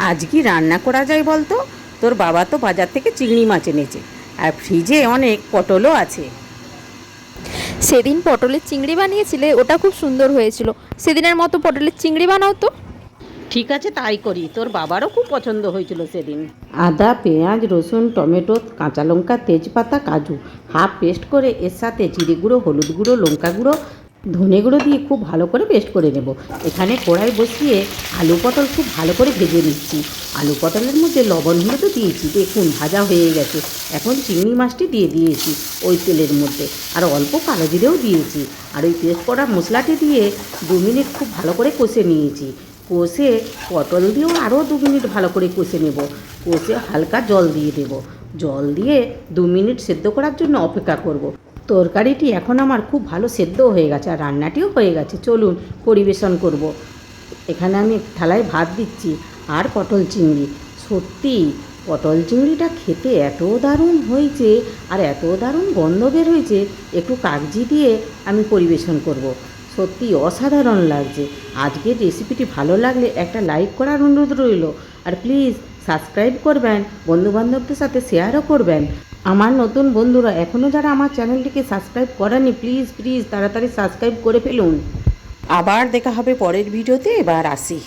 আজ কি রান্না করা যায় বলতো? তোর বাবা তো বাজার থেকে চিংড়ি মাছ এনেছে, আর ফ্রিজে অনেক পটলও আছে। সেদিন পটলের চিংড়ি বানিয়েছিলে, ওটা খুব সুন্দর হয়েছিল। সেদিনের মতো পটলের চিংড়ি বানাও তো। ঠিক আছে, তাই করি। তোর বাবারও খুব পছন্দ হয়েছিল সেদিন। আদা, পেঁয়াজ, রসুন, টমেটো, কাঁচা লঙ্কা, তেজপাতা, কাজু হাফ পেস্ট করে এর সাথে জিরে গুঁড়ো, হলুদ গুঁড়ো, লঙ্কা গুঁড়ো, ধনে গুঁড়ো দিয়ে খুব ভালো করে পেস্ট করে নেব। এখানে কড়াই বসিয়ে আলু পটল খুব ভালো করে ভেজে নিচ্ছি। আলু পটলের মধ্যে লবণ হলুদও দিয়েছি, দেখুন ভাজা হয়ে গেছে। এখন চিংড়ি মাছটি দিয়ে দিয়েছি ওই তেলের মধ্যে, আর অল্প কালো জিরেও দিয়েছি। আর ওই পেস্ট করা মশলাটি দিয়ে 2 মিনিট খুব ভালো করে কষে নিয়েছি। কষে পটল দিয়েও আরও 2 মিনিট ভালো করে কষে নেব। কষে হালকা জল দিয়ে দেব। জল দিয়ে 2 মিনিট সেদ্ধ করার জন্য অপেক্ষা করব। তরকারিটি এখন আমার খুব ভালো সেদ্ধ হয়ে গেছে, আর রান্নাটিও হয়ে গেছে। চলুন পরিবেশন করব। এখানে আমি থালায় ভাত দিচ্ছি আর পটল চিংড়ি। সত্যি পটল চিংড়িটা খেতে এত দারুণ হয়েছে, আর এত দারুণ গন্ধ বের হয়েছে। একটু কাগজি দিয়ে আমি পরিবেশন করব। সত্যি অসাধারণ লাগছে। আজকের রেসিপিটি ভালো লাগলে একটা লাইক করার অনুরোধ রইল, আর প্লিজ সাবস্ক্রাইব করবেন, বন্ধুবান্ধবদের সাথে শেয়ারও করবেন। আমার নতুন বন্ধুরা এখনও যারা আমার চ্যানেলটিকে সাবস্ক্রাইব করেনি, প্লিজ প্লিজ তাড়াতাড়ি সাবস্ক্রাইব করে ফেলুন। আবার দেখা হবে পরের ভিডিওতে, এবার আসি।